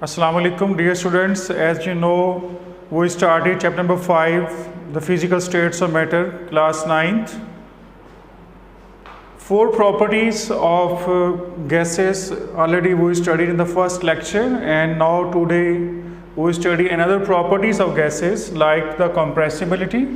Assalamu alaikum, dear students. As you know, we started chapter number 5, the physical states of matter, class 9th. 4 properties of gases already we studied in the first lecture, and now today we study another properties of gases like the compressibility.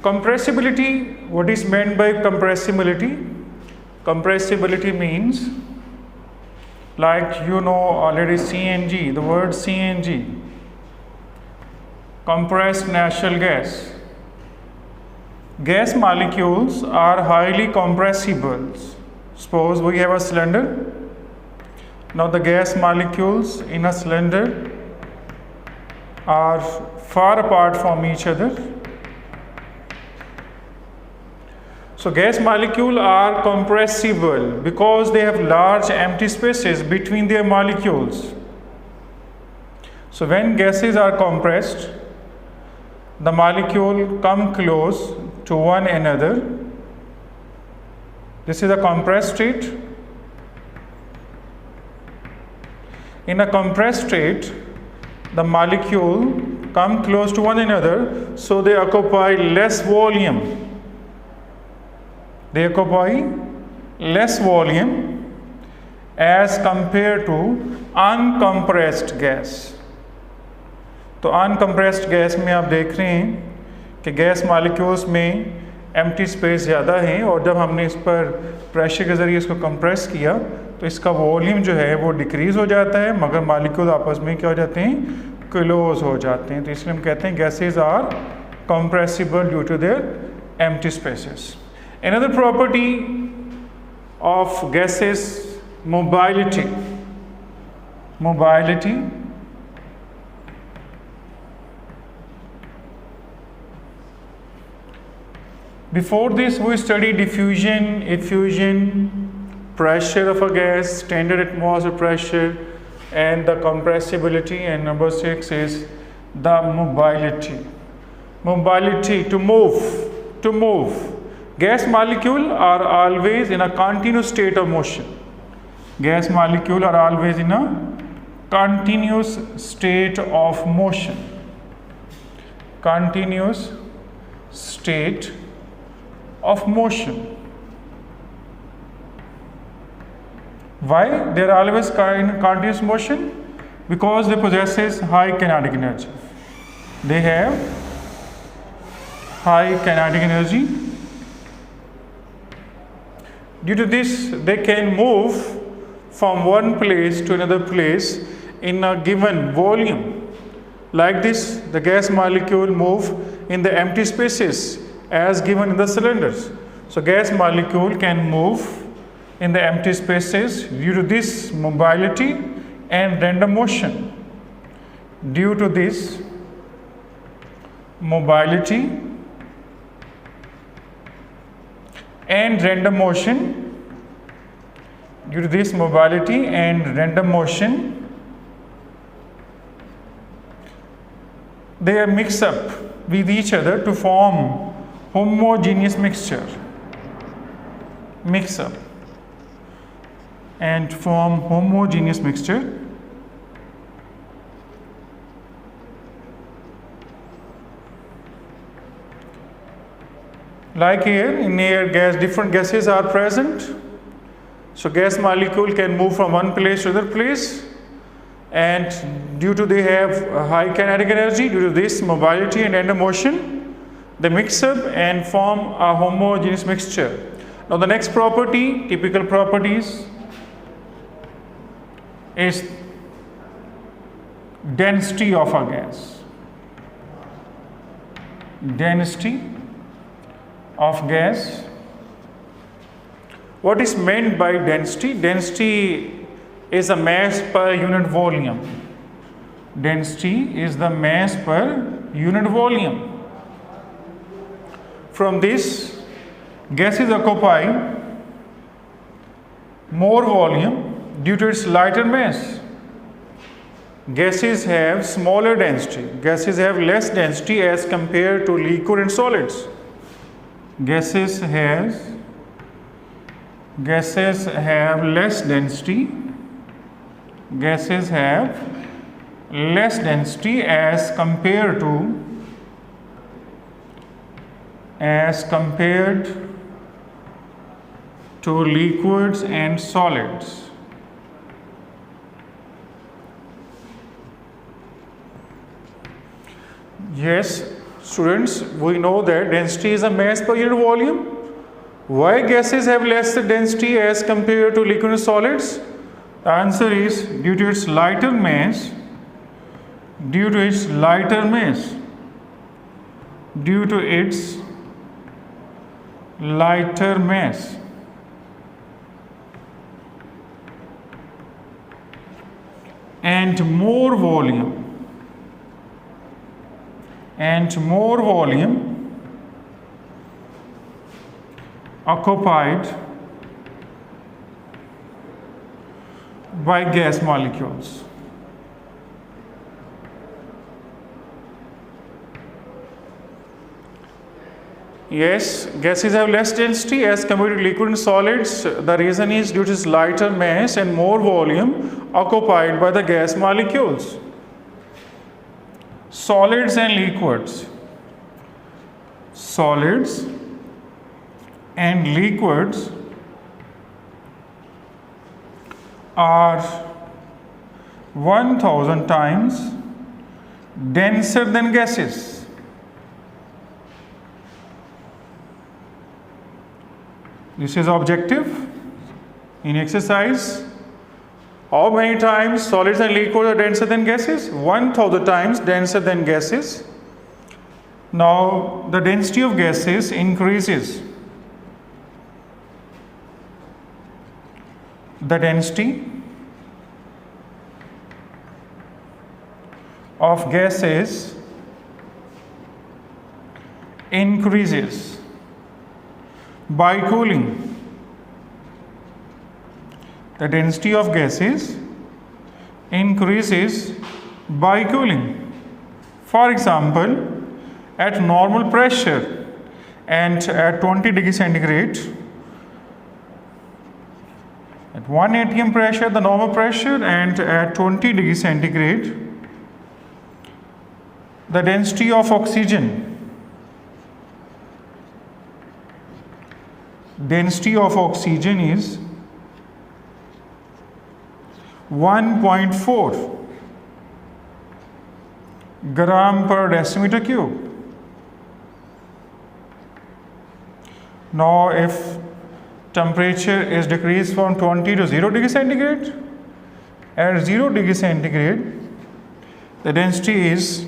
Compressibility, what is meant by compressibility? Compressibility means, like you know already, CNG, the word CNG, compressed natural gas. Gas molecules are highly compressible. Suppose we have a cylinder. Now the gas molecules in a cylinder are far apart from each other. So gas molecules are compressible because they have large empty spaces between their molecules. So when gases are compressed, the molecule come close to one another. This is a compressed state. In a compressed state, the molecule come close to one another, so they occupy less volume. They occupy less volume as compared to uncompressed gas. तो uncompressed gas में आप देख रहे हैं कि gas molecules में empty space ज़्यादा है, और जब हमने इस पर प्रेशर के ज़रिए इसको कंप्रेस किया तो इसका वॉल्यूम जो है वो डिक्रीज़ हो जाता है, मगर मॉलिक्यूल आपस में क्या हो जाते हैं, क्लोज हो जाते हैं. तो इसलिए हम कहते हैं gases are compressible due to their empty spaces. Another property of gases, mobility. Before this we studied diffusion, effusion, pressure of a gas, standard atmosphere pressure, and the compressibility, and number 6 is the mobility. Mobility, to move. Gas molecules are always in a continuous state of motion. Gas molecules are always in a continuous state of motion. Continuous state of motion. Why they are always in continuous motion? Because they possess high kinetic energy. They have high kinetic energy. Due to this, they can move from one place to another place in a given volume. Like this, the gas molecule move in the empty spaces as given in the cylinders. So gas molecule can move in the empty spaces due to this mobility and random motion. Due to this mobility and random motion, due to this mobility and random motion, they are mixed up with each other to form homogeneous mixture. Mix up and form homogeneous mixture. Like here, in air, different gases are present. So gas molecule can move from one place to another place, and due to they have a high kinetic energy, due to this mobility and random motion, they mix up and form a homogeneous mixture. Now the next property, typical properties, is density of a gas. Density of gas. What is meant by density? Density is a mass per unit volume. Density is the mass per unit volume. From this, gases occupy more volume due to its lighter mass. Gases have smaller density. Gases have less density as compared to liquid and solids. gases have less density. Gases have less density as compared to liquids and solids. Yes, students, we know that density is a mass per unit volume. Why gases have less density as compared to liquid and solids? The answer is due to its lighter mass. Due to its lighter mass. Due to its lighter mass. And more volume occupied by gas molecules. Yes, gases have less density as compared to liquid and solids. The reason is due to its lighter mass and more volume occupied by the gas molecules. Solids and liquids. Solids and liquids are 1000 times denser than gases. This is objective in exercise. How many times solids and liquids are denser than gases? 1000 times denser than gases. Now the density of gases increases. The density of gases increases by cooling. The density of gases increases by cooling. For example, at normal pressure and at 20 degrees centigrade, at 1 atm pressure, the normal pressure, and at 20 degrees centigrade, the density of oxygen is 1.4 gram per decimeter cube. Now, if temperature is decreased from 20 to 0 degree centigrade, at 0 degree centigrade, the density is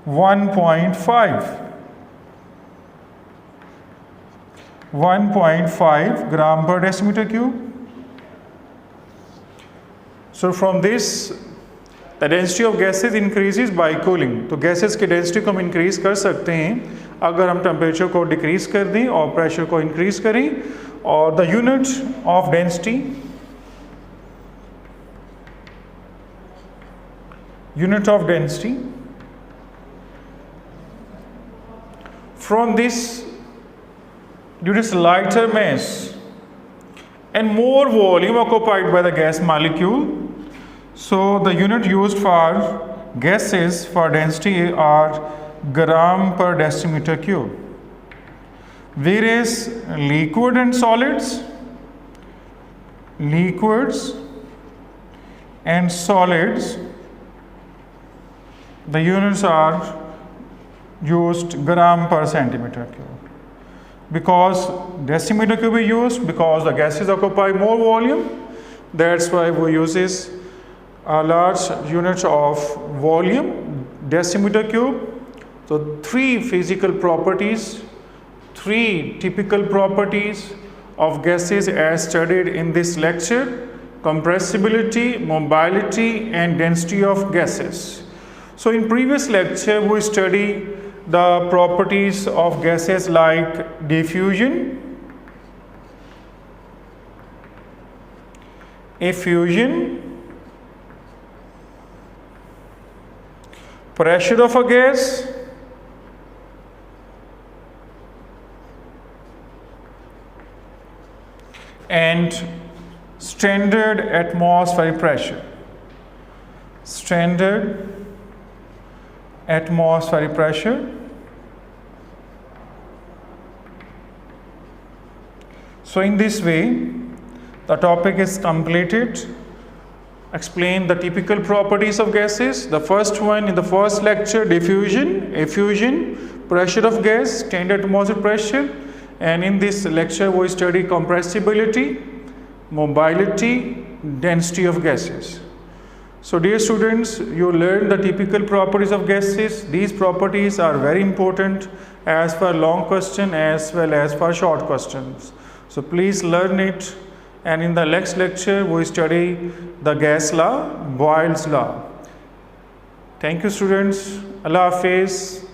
1.5 gram per decimeter cube. So from this, the density of gases increases by cooling. तो gases की density को हम increase कर सकते हैं अगर हम temperature को decrease कर दें और pressure को increase करें. और the unit of density from this, due to its lighter mass and more volume occupied by the gas molecule, so the unit used for gases for density are gram per decimeter cube. Whereas liquids and solids the units are used gram per centimeter cube. Because decimeter cube is used because the gases occupy more volume, that's why we uses a large unit of volume, decimeter cube. So three typical properties of gases as studied in this lecture: compressibility, mobility, and density of gases. So in previous lecture we studied the properties of gases like diffusion, effusion, pressure of a gas, and standard atmospheric pressure. Standard atmospheric pressure. So in this way, the topic is completed. Explain the typical properties of gases. The first one in the first lecture, diffusion, effusion, pressure of gas, standard atmospheric pressure. And in this lecture, we study compressibility, mobility, density of gases. So dear students, you learn the typical properties of gases. These properties are very important as for long question as well as for short questions. So please learn it, and in the next lecture we study the gas law, Boyle's law. Thank you students. Allah Hafiz.